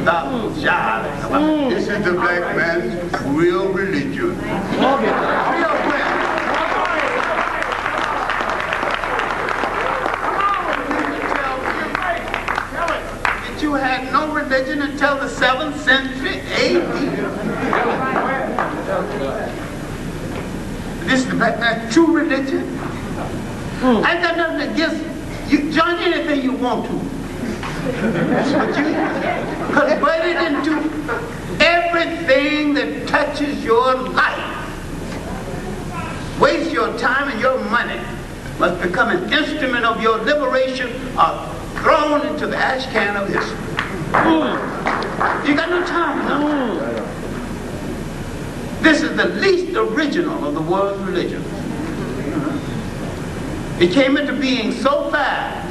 gospel jive. This is the black man's real religion. Real friend. That you had no religion until the 7th century A.D. This is the black man's true religion. I got nothing against you. Join anything you want to. But you convert it into everything that touches your life. Waste your time and your money must become an instrument of your liberation or thrown into the ash can of history. You got no time now. This is the least original of the world's religions. It came into being so fast,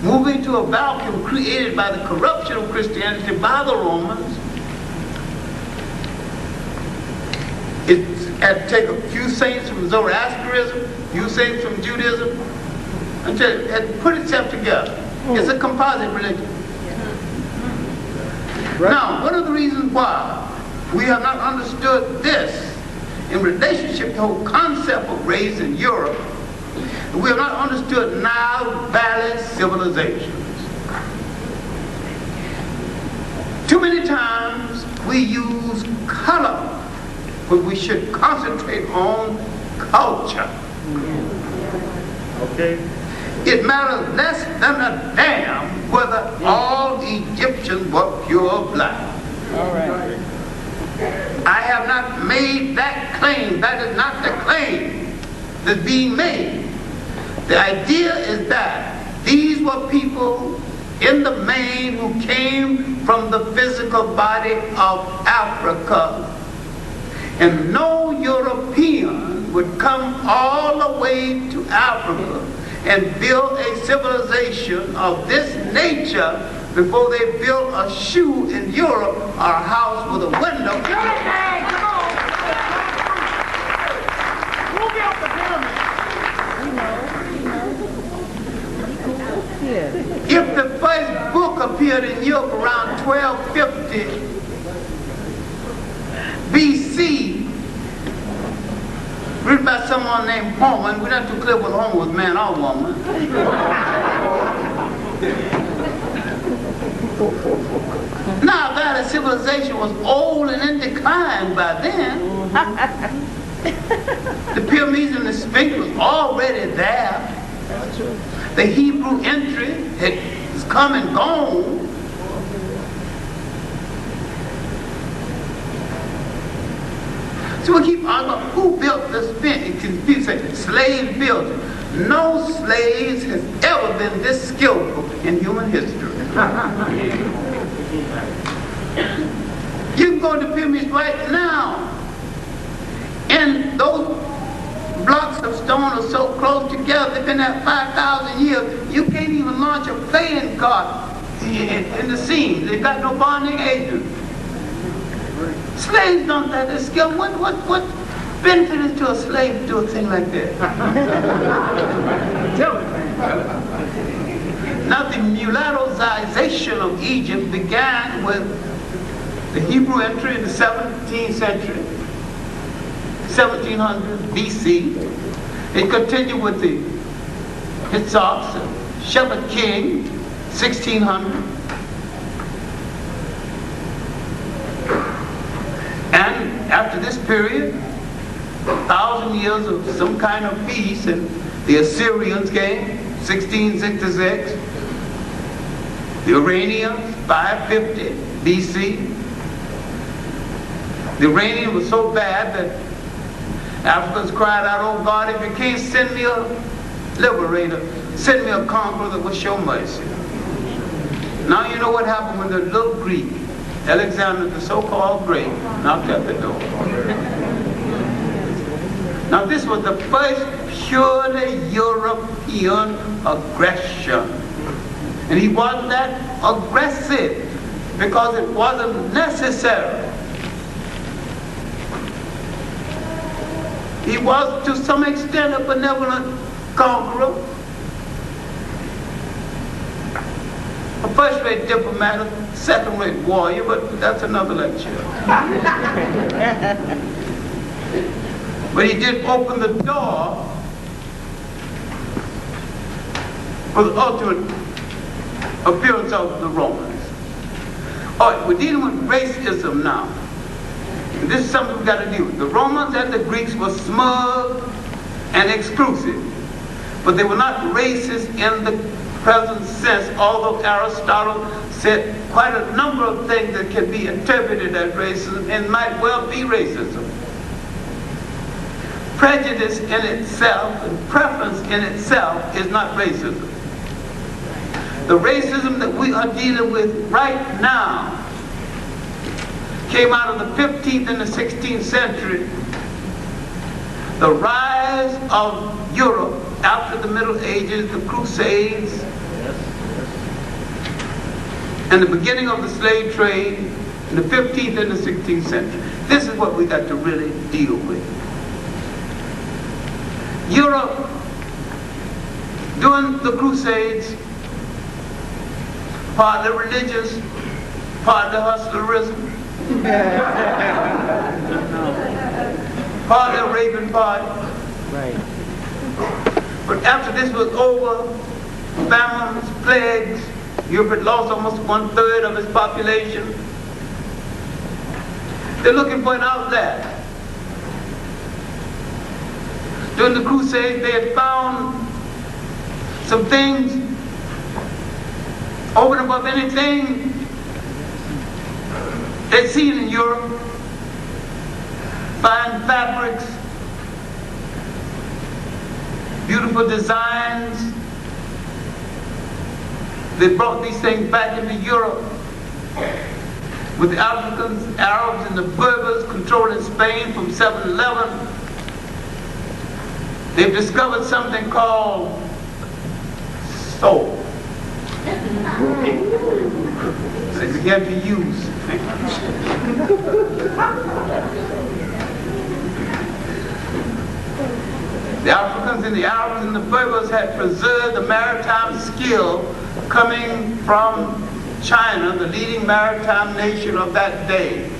moving to a vacuum created by the corruption of Christianity by the Romans. It had to take a few saints from Zoroastrianism, a few saints from Judaism, until it had put itself together. It's a composite religion. Right. Now, one of the reasons why we have not understood this in relationship to the whole concept of race in Europe, we have not understood Nile Valley civilizations. Too many times we use color when we should concentrate on culture. Okay. It matters less than a damn whether all Egyptians were pure black. All right. I have not made that claim. That is not the claim that's being made. The idea is that these were people in the main who came from the physical body of Africa. And no European would come all the way to Africa and build a civilization of this nature before they built a shoe in Europe or a house with a window. If the first book appeared in Europe around 1250 BC, written by someone named Homer, and we're not too clear whether Homer was man or woman. Now, that civilization was old and in decline by then. The pyramids and the Sphinx was already there. The Hebrew entry has come and gone. So we keep on about who built the Sphinx. People say slaves built it. No slaves has ever been this skillful in human history. You can go to the pyramids right now, and those blocks of stone are so close together, they've been there 5,000 years, you can't even launch a playing card in the seams. They've got no bonding agent. Slaves don't have this skill. What benefit is to a slave to do a thing like that? Tell me. Now, the mulattoization of Egypt began with the Hebrew entry in the 17th century. 1700 BC. It continued with the Hittites, Shepherd King, 1600. And after this period, 1,000 years of some kind of peace, and the Assyrians came, 1666. The Iranians, 550 BC. The Iranian was so bad that Africans cried out, "Oh God, if you can't send me a liberator, send me a conqueror that will show mercy." Now you know what happened when the little Greek, Alexander the so-called Great, knocked at the door. Now this was the first purely European aggression. And he wasn't that aggressive because it wasn't necessary. He was, to some extent, a benevolent conqueror. A first-rate diplomat, a second-rate warrior, but that's another lecture. But he did open the door for the ultimate appearance of the Romans. All right, we're dealing with racism now. And this is something we've got to deal with. The Romans and the Greeks were smug and exclusive, but they were not racist in the present sense, although Aristotle said quite a number of things that can be interpreted as racism and might well be racism. Prejudice in itself and preference in itself is not racism. The racism that we are dealing with right now came out of the 15th and the 16th century. The rise of Europe after the Middle Ages, the Crusades, and the beginning of the slave trade in the 15th and the 16th century. This is what we got to really deal with. Europe, during the Crusades, partly religious, partly hustlerism, partly Arabian party. Right. But after this was over, famines, plagues, Europe had lost almost 1/3 of its population. They're looking for an outlet. During the Crusades, they had found some things over and above anything they'd seen in Europe. Fine fabrics, beautiful designs. They brought these things back into Europe with the Africans, Arabs, and the Berbers controlling Spain from 711. They've discovered something called soap. They began to use. The Africans and the Arabs and the Berbers had preserved the maritime skill coming from China, the leading maritime nation of that day.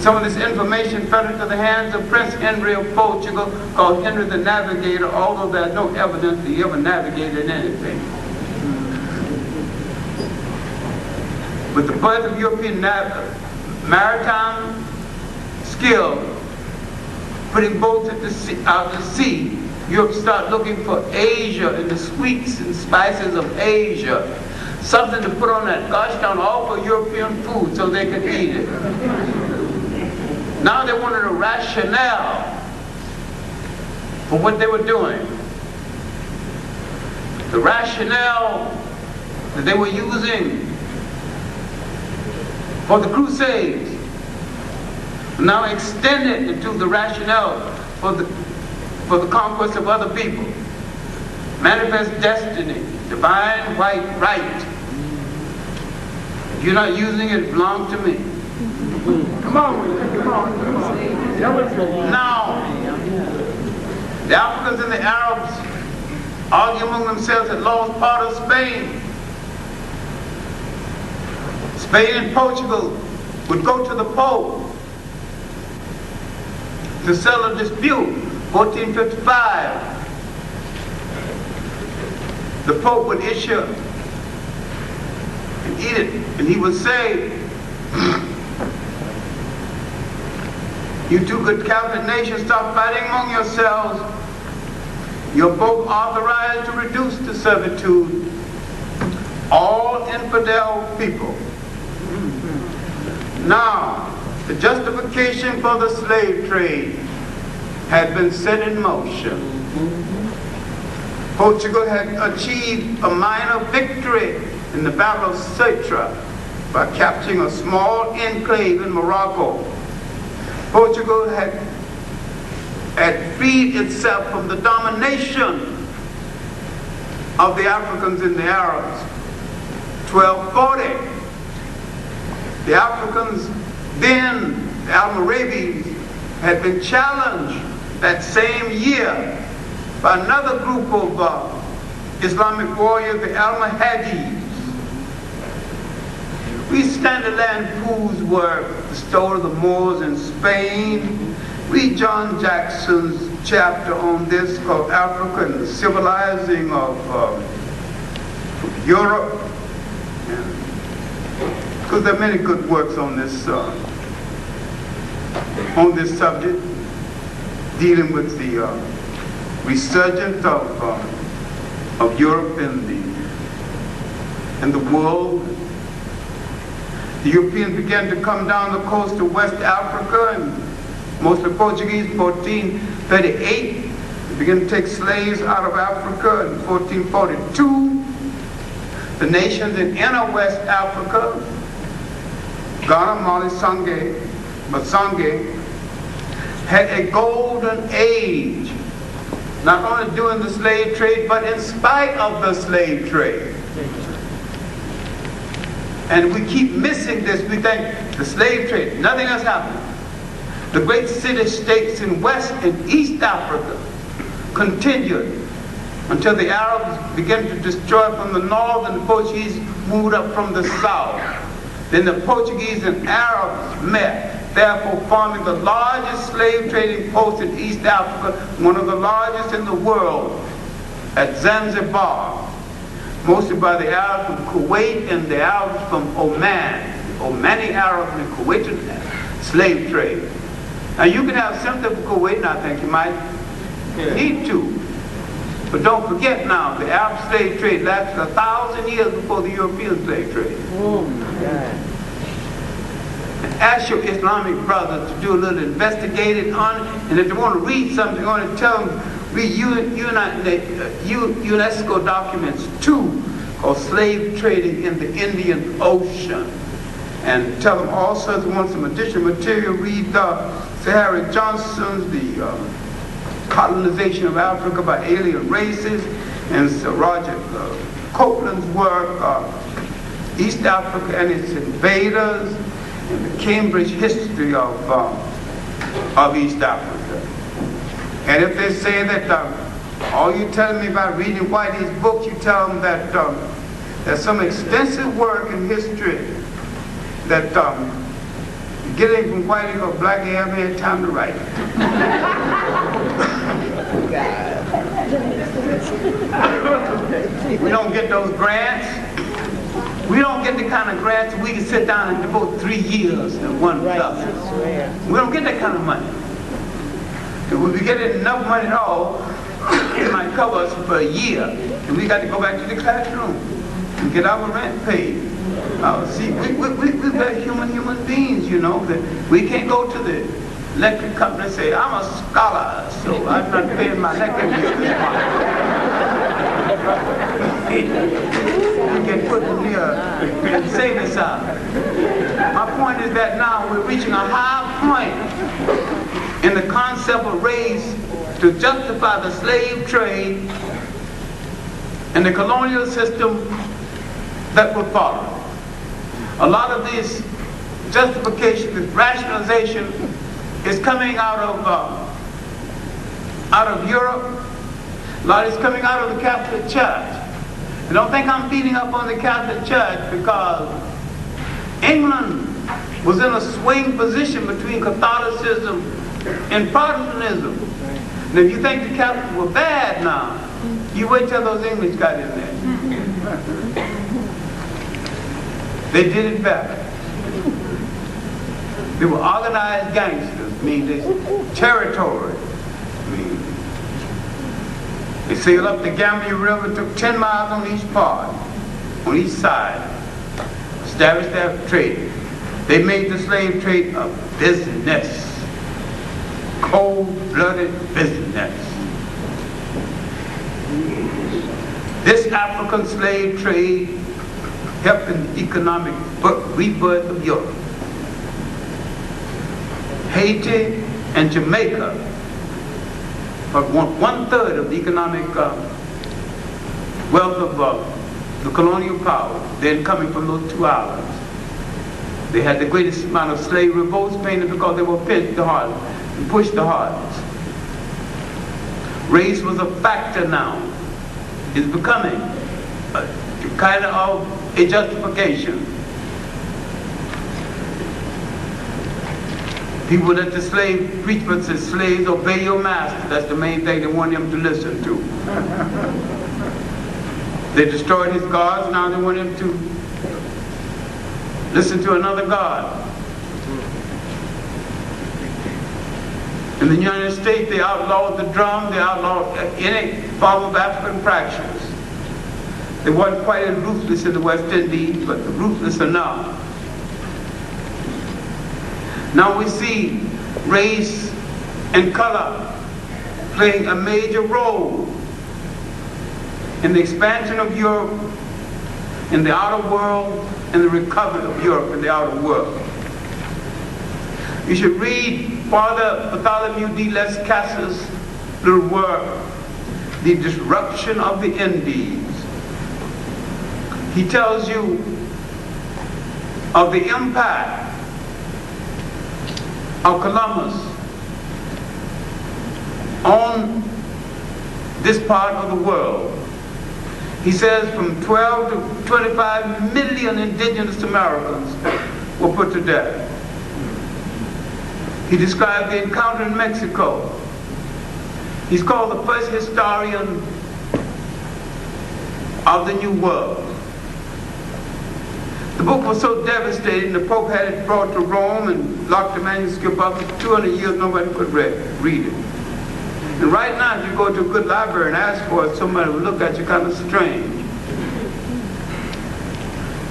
Some of this information fell into the hands of Prince Henry of Portugal, called Henry the Navigator, although there's no evidence that he ever navigated anything. With the birth of European maritime skill, putting boats out to sea, Europe started looking for Asia and the sweets and spices of Asia. Something to put on that gosh darn awful European food so they could eat it. Now they wanted a rationale for what they were doing. The rationale that they were using for the Crusades now extended into the rationale for the conquest of other people. Manifest destiny, divine white right. If you're not using it, it belongs to me. Come on. Now, the Africans and the Arabs argue among themselves that lost part of Spain. Spain and Portugal would go to the Pope to settle a dispute. 1455. The Pope would issue an edict, and he would say, "You two good Catholic nations, stop fighting among yourselves. You're both authorized to reduce to servitude all infidel people." Now, the justification for the slave trade had been set in motion. Portugal had achieved a minor victory in the Battle of Ceuta by capturing a small enclave in Morocco. Portugal had freed itself from the domination of the Africans and the Arabs. 1240. The Africans, then the Almoravids, had been challenged that same year by another group of Islamic warriors, the Almohades. We stand the land whose were the story of the Moors in Spain. Read John Jackson's chapter on this called Africa and the Civilizing of Europe. Because there are many good works on this subject, dealing with the resurgence of Europe in the world. The Europeans began to come down the coast of West Africa, and mostly Portuguese. 1438, they began to take slaves out of Africa. In 1442, the nations in inner West Africa, Ghana, Mali, Masange, had a golden age, not only doing the slave trade, but in spite of the slave trade. And we keep missing this. We think the slave trade, nothing else happened. The great city-states in West and East Africa continued until the Arabs began to destroy from the north and the Portuguese moved up from the south. Then the Portuguese and Arabs met, therefore forming the largest slave trading post in East Africa, one of the largest in the world, at Zanzibar, mostly by the Arabs from Kuwait and the Arabs from Oman. Omani Arabs and Kuwaiti slave trade. Now you can have sympathy for Kuwait, and I think you might need to. But don't forget now, the Arab slave trade lasted 1,000 years before the European slave trade. And ask your Islamic brothers to do a little investigating on it, and if they want to read something, you want to tell them, read UNESCO documents 2 called Slave Trading in the Indian Ocean. And tell them also, if they want some additional material, read Sir Harry Johnson's The Colonization of Africa by Alien Races, and Sir Roger Copeland's work, East Africa and its Invaders, and the Cambridge History of East Africa. And if they say that all you're telling me about reading Whitey's books, you tell them that there's some extensive work in history that getting from Whitey or Blackie haven't had time to write. We don't get those grants. We don't get the kind of grants we can sit down and devote 3 years to one subject. We don't get that kind of money. If we get enough money at all, it might cover us for a year, and we got to go back to the classroom and get our rent paid. See, we're very human beings, you know, that we can't go to the electric company and say, I'm a scholar, so I'm not paying my electric bill this month. You can put them there and say this out. My point is that now we're reaching a high point in the concept of race to justify the slave trade and the colonial system that would follow. A lot of this justification, this rationalization is coming out of Europe. A lot is coming out of the Catholic Church. I don't think I'm beating up on the Catholic Church because England was in a swing position between Catholicism and Protestantism. And if you think the Catholics were bad now, you wait till those English got in there. They did it better. They were organized gangsters, I mean, this territory. I mean, they sailed up the Gambia River, took 10 miles on each part, on each side, established their trade. They made the slave trade a business, cold-blooded business. This African slave trade helped in the economic rebirth of Europe. Haiti and Jamaica, but 1/3 of the economic wealth of the colonial power, then coming from those 2 islands. They had the greatest amount of slave revolts, mainly because they were pinched the hardest and pushed the hardest. Race was a factor now is becoming kind of a justification. People that the slave preachment says, slaves, obey your master. That's the main thing they want him to listen to. They destroyed his gods, now they want him to listen to another god. In the United States, they outlawed the drum, they outlawed any form of African fractions. They weren't quite as ruthless in the West Indies, but ruthless enough. Now we see race and color playing a major role in the expansion of Europe in the outer world and the recovery of Europe in the outer world. You should read Father Bartholomew de las Casas' little work, The Disruption of the Indies. He tells you of the impact of Columbus on this part of the world. He says from 12 to 25 million indigenous Americans were put to death. He described the encounter in Mexico. He's called the first historian of the New World. The book was so devastating, the Pope had it brought to Rome and locked the manuscript up. For 200 years, nobody could read it. And right now, if you go to a good library and ask for it, somebody will look at you kind of strange.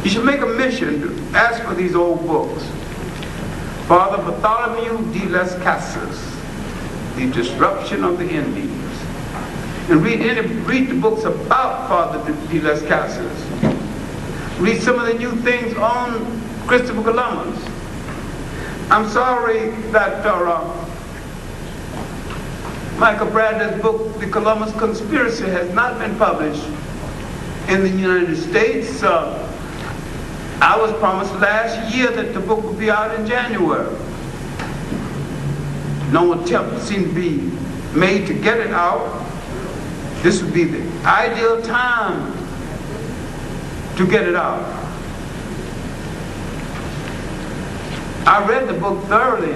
You should make a mission to ask for these old books. Father Bartholomew de las Casas, The Disruption of the Indies. And read the books about Father de las Casas. Read some of the new things on Christopher Columbus. I'm sorry that Michael Bradley's book, The Columbus Conspiracy, has not been published in the United States. I was promised last year that the book would be out in January. No attempt seemed to be made to get it out. This would be the ideal time to get it out. I read the book thoroughly.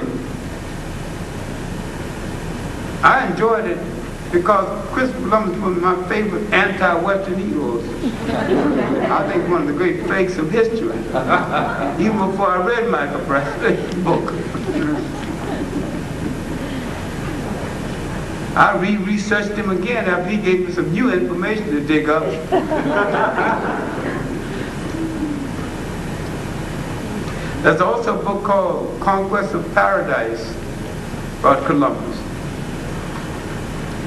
I enjoyed it because Christopher Columbus was my favorite anti-Western heroes. I think one of the great fakes of history. Even before I read Michael Bradley's book. I researched him again after he gave me some new information to dig up. There's also a book called Conquest of Paradise about Columbus.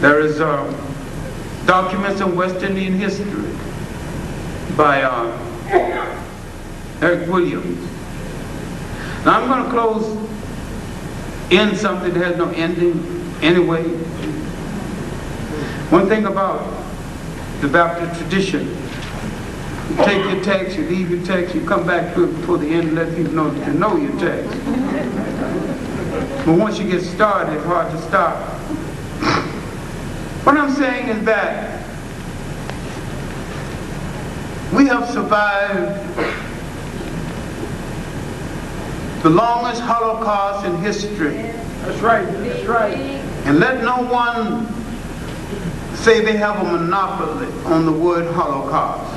There is documents on West Indian history by Eric Williams. Now I'm going to close in something that has no ending anyway. One thing about the Baptist tradition, you take your text, you leave your text, you come back to it before the end and let people know that you know your text. But once you get started, it's hard to stop. What I'm saying is that we have survived the longest Holocaust in history. That's right, that's right. And let no one say they have a monopoly on the word Holocaust.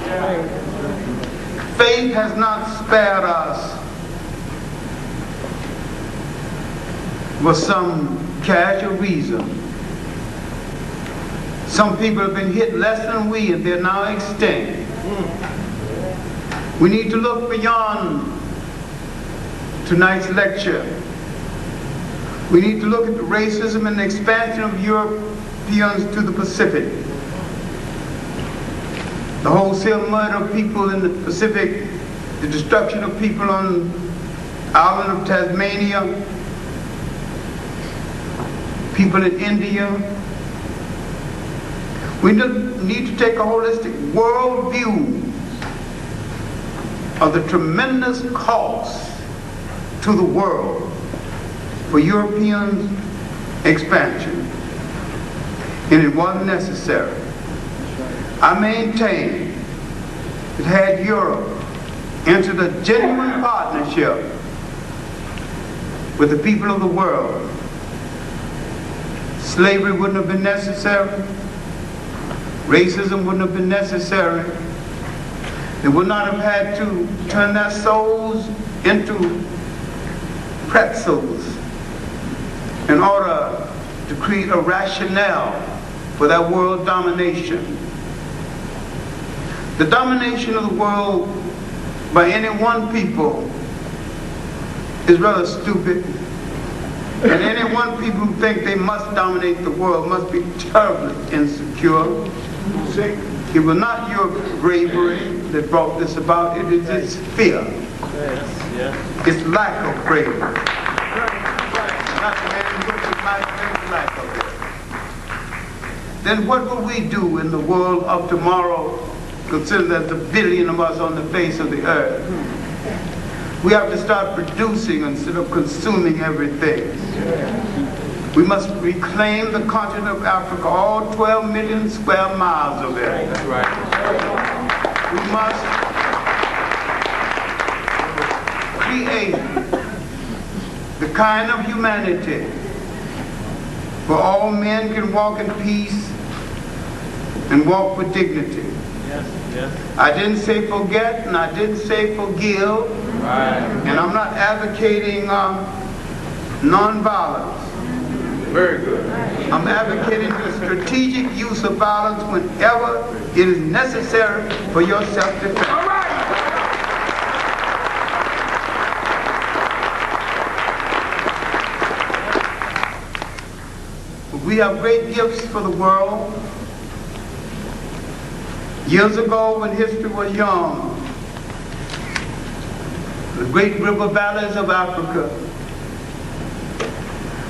Faith has not spared us for some casual reason. Some people have been hit less than we, and they're now extinct. We need to look beyond tonight's lecture. We need to look at the racism and the expansion of Europeans to the Pacific. The wholesale murder of people in the Pacific, the destruction of people on the island of Tasmania, people in India. We need to take a holistic world view of the tremendous cost to the world for European expansion. And it wasn't necessary. I maintain that had Europe entered a genuine partnership with the people of the world, slavery wouldn't have been necessary, racism wouldn't have been necessary. They would not have had to turn their souls into pretzels in order to create a rationale for their world domination. The domination of the world by any one people is rather stupid. And any one people who think they must dominate the world must be terribly insecure. It was not your bravery that brought this about, it is its fear. Its lack of bravery. Not man, which is my great lack of it. Then what will we do in the world of tomorrow, considering there's a billion of us on the face of the earth? We have to start producing instead of consuming everything. We must reclaim the continent of Africa, all 12 million square miles of it. We must create the kind of humanity where all men can walk in peace and walk with dignity. I didn't say forget, and I didn't say forgive, and I'm not advocating nonviolence. Very good. I'm advocating the strategic use of violence whenever it is necessary for your self-defense. All right. We have great gifts for the world. Years ago, when history was young, the great river valleys of Africa,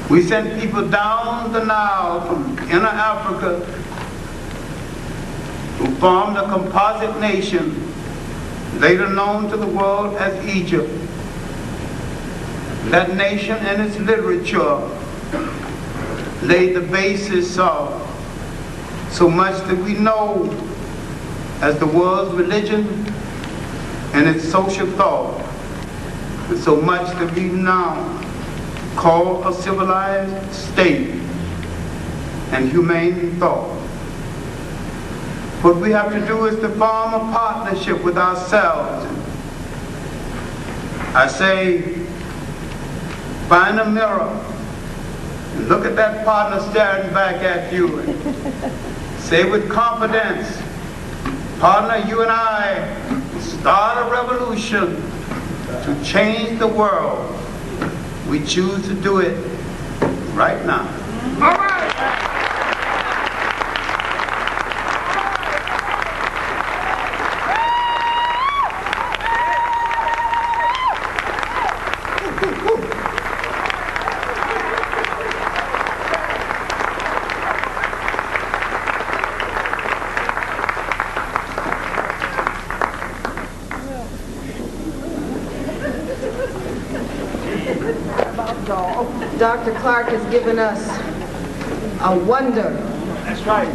we sent people down the Nile from inner Africa who formed a composite nation, later known to the world as Egypt. That nation and its literature laid the basis of so much that we know as the world's religion and its social thought, and so much that we now call a civilized state and humane thought. What we have to do is to form a partnership with ourselves. I say, find a mirror and look at that partner staring back at you and say with confidence, partner, you and I start a revolution to change the world. We choose to do it right now. All right. Dr. Clarke has given us a wonder. That's right.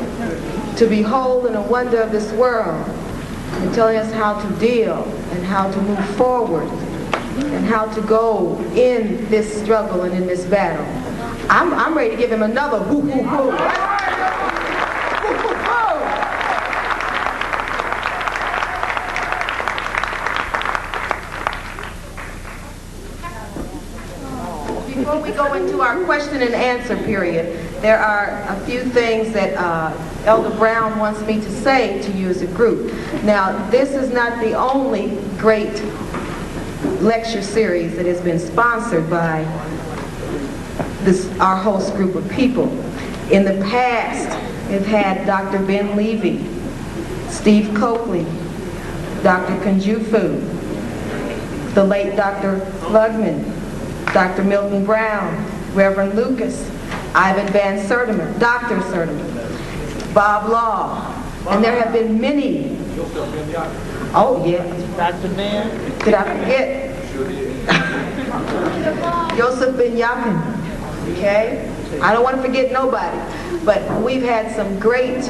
To behold and a wonder of this world, and telling us how to deal and how to move forward and how to go in this struggle and in this battle. I'm ready to give him another hoo hoo hoo. Hoo hoo hoo. Before we go into our question and answer period, there are a few things that Elder Brown wants me to say to you as a group. Now, this is not the only great lecture series that has been sponsored by our host group of people. In the past, we've had Dr. Ben Levy, Steve Coakley, Dr. Kunjufu, the late Dr. Lugman, Dr. Milton Brown, Reverend Lucas, Ivan Van Sertiman, Dr. Sertiman, Bob Law, and there have been many. Oh yeah. Dr. Ben. Did I forget? Joseph Ben Yakin. Okay? I don't want to forget nobody, but we've had some great